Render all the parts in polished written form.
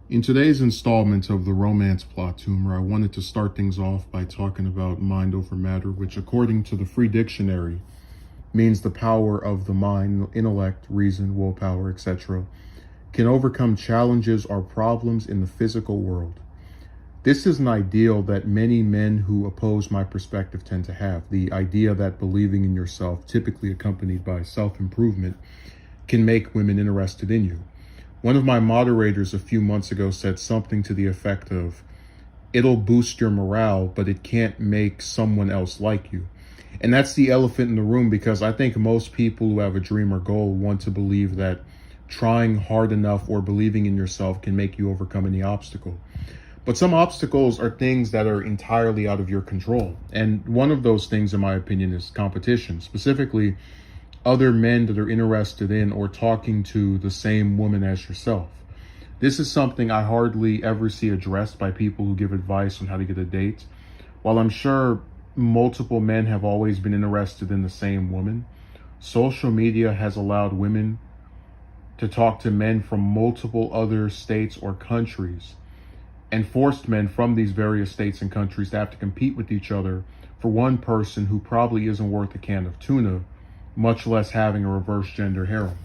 In today's installment of the Romance Plot Tumor, I wanted to start things off by talking about mind over matter, which, according to the Free Dictionary, means the power of the mind, intellect, reason, willpower, etc., can overcome challenges or problems in the physical world. This is an ideal that many men who oppose my perspective tend to have. The idea that believing in yourself, typically accompanied by self-improvement, can make women interested in you. One of my moderators a few months ago said something to the effect of, it'll boost your morale, but it can't make someone else like you. And that's the elephant in the room, because I think most people who have a dream or goal want to believe that trying hard enough or believing in yourself can make you overcome any obstacle. But some obstacles are things that are entirely out of your control. And one of those things, in my opinion, is competition, specifically other men that are interested in or talking to the same woman as yourself. This is something I hardly ever see addressed by people who give advice on how to get a date. While I'm sure multiple men have always been interested in the same woman, social media has allowed women to talk to men from multiple other states or countries, and forced men from these various states and countries to have to compete with each other for one person who probably isn't worth a can of tuna, much less having a reverse gender harem.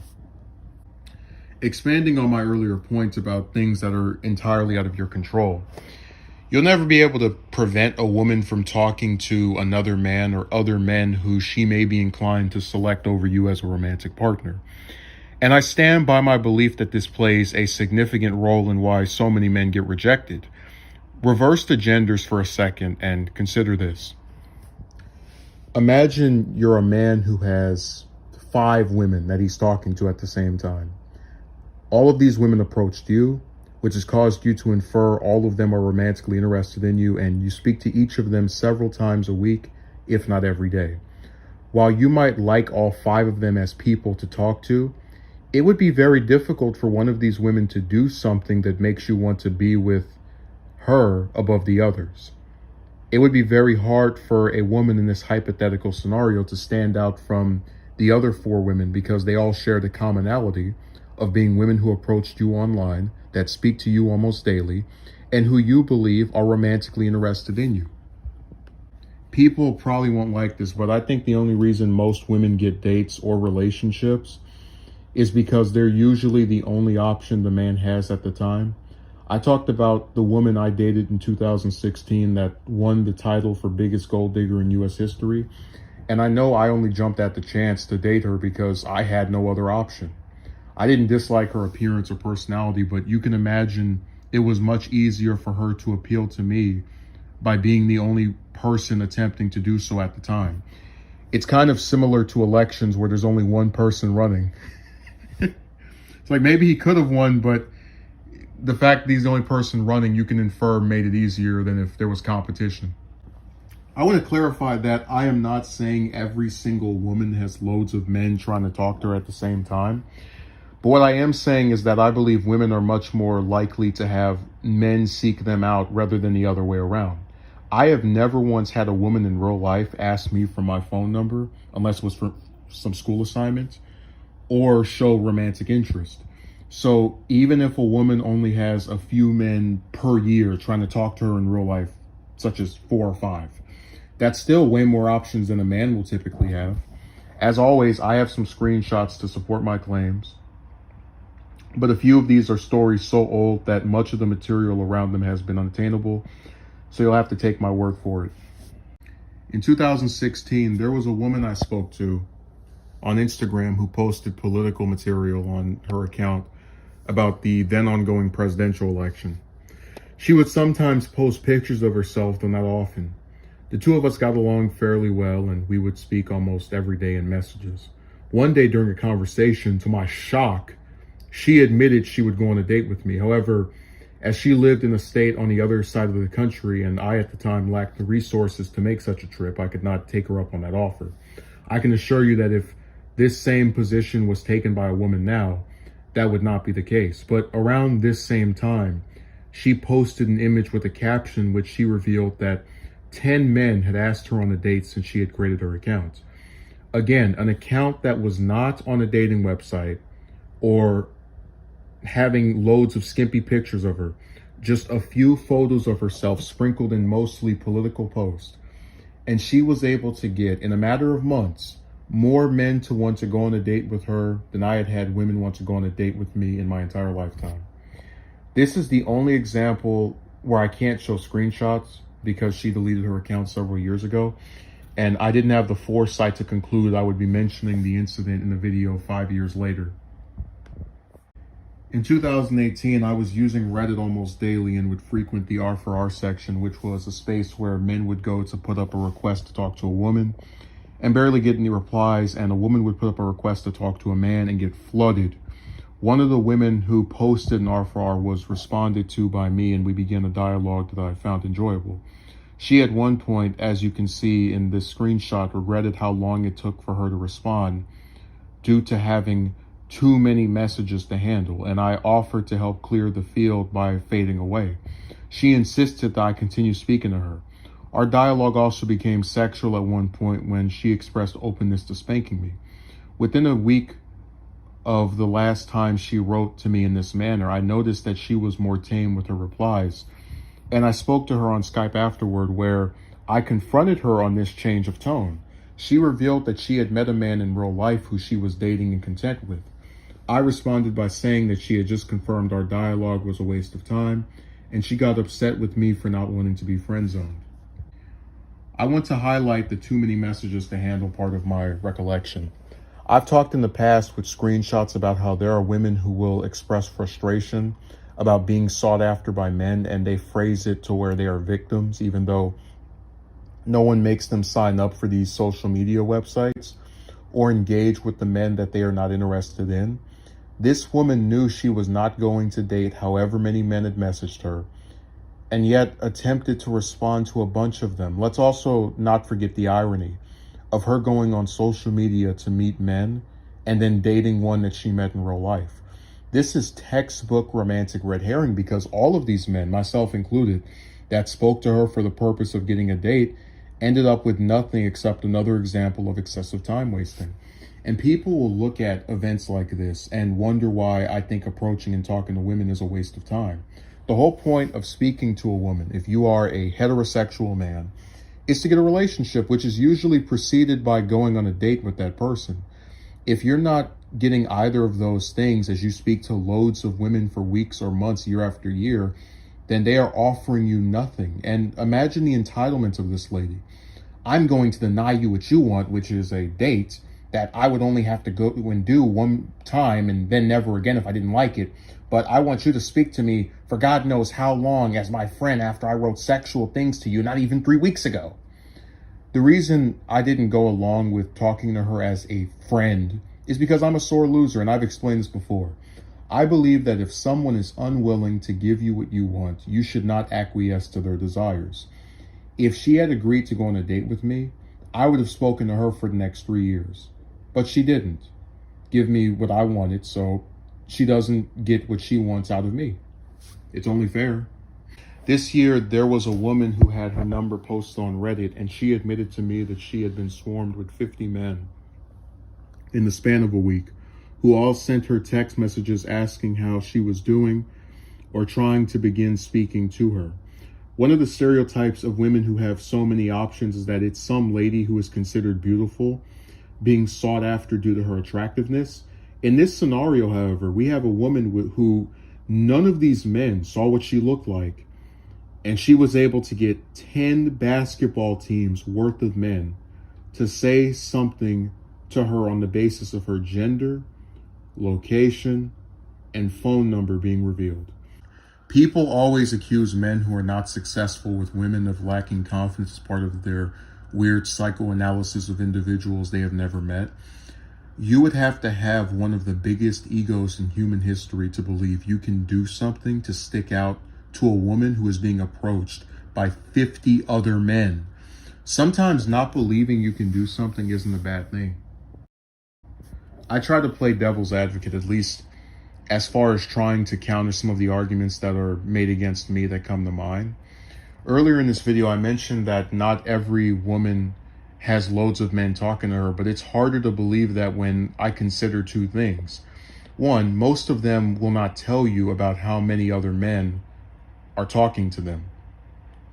Expanding on my earlier points about things that are entirely out of your control, you'll never be able to prevent a woman from talking to another man or other men who she may be inclined to select over you as a romantic partner. And I stand by my belief that this plays a significant role in why so many men get rejected. Reverse the genders for a second and consider this. Imagine you're a man who has 5 women that he's talking to at the same time. All of these women approached you, which has caused you to infer all of them are romantically interested in you, and you speak to each of them several times a week, if not every day. While you might like all 5 of them as people to talk to, it would be very difficult for one of these women to do something that makes you want to be with her above the others. It would be very hard for a woman in this hypothetical scenario to stand out from the other 4 women, because they all share the commonality of being women who approached you online, that speak to you almost daily, and who you believe are romantically interested in you. People probably won't like this, but I think the only reason most women get dates or relationships is because they're usually the only option the man has at the time. I talked about the woman I dated in 2016 that won the title for biggest gold digger in U.S. history. And I know I only jumped at the chance to date her because I had no other option. I didn't dislike her appearance or personality, but you can imagine it was much easier for her to appeal to me by being the only person attempting to do so at the time. It's kind of similar to elections where there's only one person running. It's like maybe he could have won, but the fact that he's the only person running, you can infer, made it easier than if there was competition. I want to clarify that I am not saying every single woman has loads of men trying to talk to her at the same time. But what I am saying is that I believe women are much more likely to have men seek them out rather than the other way around. I have never once had a woman in real life ask me for my phone number, unless it was for some school assignment, or show romantic interest. So even if a woman only has a few men per year trying to talk to her in real life, such as 4 or 5, that's still way more options than a man will typically have. As always, I have some screenshots to support my claims, but a few of these are stories so old that much of the material around them has been unattainable, so you'll have to take my word for it. In 2016, there was a woman I spoke to on Instagram who posted political material on her account about the then ongoing presidential election. She would sometimes post pictures of herself, though not often. The two of us got along fairly well, and we would speak almost every day in messages. One day during a conversation, to my shock, she admitted she would go on a date with me. However, as she lived in a state on the other side of the country, and I at the time lacked the resources to make such a trip, I could not take her up on that offer. I can assure you that if this same position was taken by a woman now, that would not be the case. But around this same time, she posted an image with a caption which she revealed that 10 men had asked her on a date since she had created her account. Again, an account that was not on a dating website or having loads of skimpy pictures of her, just a few photos of herself sprinkled in mostly political posts. And she was able to get, in a matter of months, more men to want to go on a date with her than I had had women want to go on a date with me in my entire lifetime. This is the only example where I can't show screenshots because she deleted her account several years ago. And I didn't have the foresight to conclude I would be mentioning the incident in a video 5 years later. In 2018, I was using Reddit almost daily and would frequent the R4R section, which was a space where men would go to put up a request to talk to a woman and barely get any replies, and a woman would put up a request to talk to a man and get flooded. One of the women who posted in R4R was responded to by me, and we began a dialogue that I found enjoyable. She at one point, as you can see in this screenshot, regretted how long it took for her to respond due to having too many messages to handle, and I offered to help clear the field by fading away. She insisted that I continue speaking to her. Our dialogue also became sexual at one point when she expressed openness to spanking me. Within a week of the last time she wrote to me in this manner, I noticed that she was more tame with her replies, and I spoke to her on Skype afterward, where I confronted her on this change of tone. She revealed that she had met a man in real life who she was dating and content with. I responded by saying that she had just confirmed our dialogue was a waste of time, and she got upset with me for not wanting to be friend-zoned. I want to highlight the too many messages to handle part of my recollection. I've talked in the past with screenshots about how there are women who will express frustration about being sought after by men, and they phrase it to where they are victims, even though no one makes them sign up for these social media websites or engage with the men that they are not interested in. This woman knew she was not going to date however many men had messaged her, and yet attempted to respond to a bunch of them. Let's also not forget the irony of her going on social media to meet men and then dating one that she met in real life. This is textbook romantic red herring, because all of these men, myself included, that spoke to her for the purpose of getting a date ended up with nothing except another example of excessive time wasting. And people will look at events like this and wonder why I think approaching and talking to women is a waste of time. The whole point of speaking to a woman, if you are a heterosexual man, is to get a relationship, which is usually preceded by going on a date with that person. If you're not getting either of those things as you speak to loads of women for weeks or months, year after year, then they are offering you nothing. And imagine the entitlement of this lady. I'm going to deny you what you want, which is a date that I would only have to go and do one time and then never again if I didn't like it. But I want you to speak to me for God knows how long as my friend after I wrote sexual things to you, not even 3 weeks ago. The reason I didn't go along with talking to her as a friend is because I'm a sore loser, and I've explained this before. I believe that if someone is unwilling to give you what you want, you should not acquiesce to their desires. If she had agreed to go on a date with me, I would have spoken to her for the next 3 years. But she didn't give me what I wanted, so she doesn't get what she wants out of me. It's only fair. This year, there was a woman who had her number posted on Reddit, and she admitted to me that she had been swarmed with 50 men in the span of a week, who all sent her text messages asking how she was doing or trying to begin speaking to her. One of the stereotypes of women who have so many options is that it's some lady who is considered beautiful being sought after due to her attractiveness. In this scenario, however, we have a woman who none of these men saw what she looked like, and she was able to get 10 basketball teams worth of men to say something to her on the basis of her gender, location, and phone number being revealed. People always accuse men who are not successful with women of lacking confidence as part of their weird psychoanalysis of individuals they have never met. You would have to have one of the biggest egos in human history to believe you can do something to stick out to a woman who is being approached by 50 other men. Sometimes not believing you can do something isn't a bad thing. I try to play devil's advocate, at least as far as trying to counter some of the arguments that are made against me that come to mind. Earlier in this video, I mentioned that not every woman has loads of men talking to her, but it's harder to believe that when I consider two things. One, most of them will not tell you about how many other men are talking to them.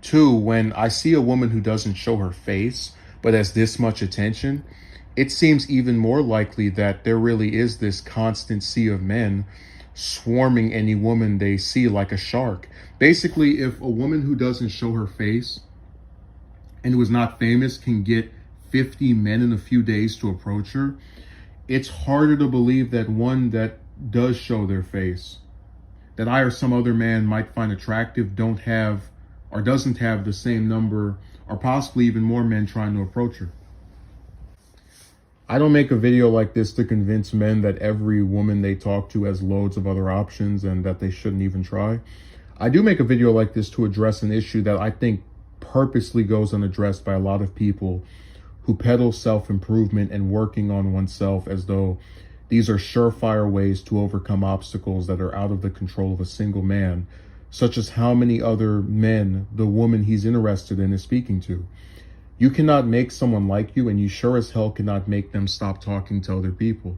Two, when I see a woman who doesn't show her face but has this much attention, it seems even more likely that there really is this constant sea of men swarming any woman they see like a shark. Basically, if a woman who doesn't show her face and who is not famous can get 50 men in a few days to approach her, it's harder to believe that one that does show their face, that I or some other man might find attractive, don't have or doesn't have the same number or possibly even more men trying to approach her. I don't make a video like this to convince men that every woman they talk to has loads of other options and that they shouldn't even try. I do make a video like this to address an issue that I think purposely goes unaddressed by a lot of people who peddle self-improvement and working on oneself as though these are surefire ways to overcome obstacles that are out of the control of a single man, such as how many other men the woman he's interested in is speaking to. You cannot make someone like you, and you sure as hell cannot make them stop talking to other people.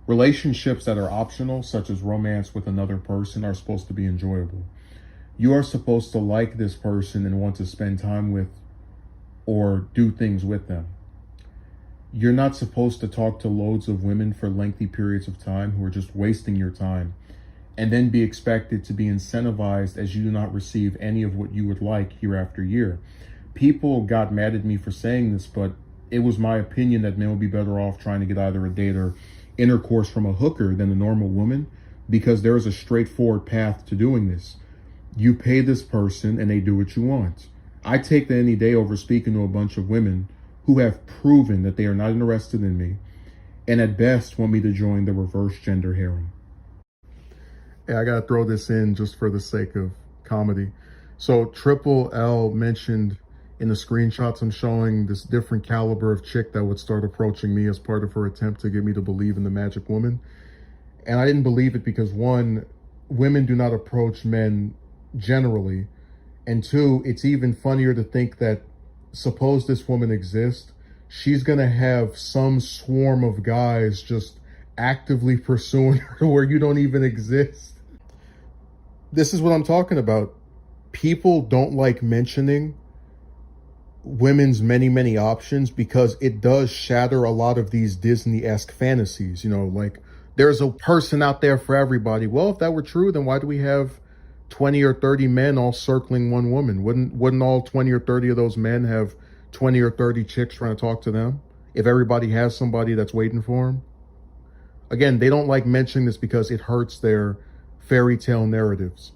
Relationships that are optional, such as romance with another person, are supposed to be enjoyable. You are supposed to like this person and want to spend time with or do things with them. You're not supposed to talk to loads of women for lengthy periods of time who are just wasting your time and then be expected to be incentivized as you do not receive any of what you would like year after year. People got mad at me for saying this, but it was my opinion that men would be better off trying to get either a date or intercourse from a hooker than a normal woman, because there is a straightforward path to doing this. You pay this person and they do what you want. I take that any day over speaking to a bunch of women who have proven that they are not interested in me and at best want me to join the reverse gender harem. Yeah, I gotta throw this in just for the sake of comedy. So Triple L mentioned in the screenshots I'm showing this different caliber of chick that would start approaching me as part of her attempt to get me to believe in the magic woman. And I didn't believe it because, one, women do not approach men generally. And two, it's even funnier to think that suppose this woman exists, she's going to have some swarm of guys just actively pursuing her where you don't even exist. This is what I'm talking about. People don't like mentioning women's many options because it does shatter a lot of these Disney-esque fantasies. You know, like there's a person out there for everybody. Well, if that were true, then why do we have 20 or 30 men all circling one woman? Wouldn't all 20 or 30 of those men have 20 or 30 chicks trying to talk to them if everybody has somebody that's waiting for them? Again, they don't like mentioning this because it hurts their fairy tale narratives.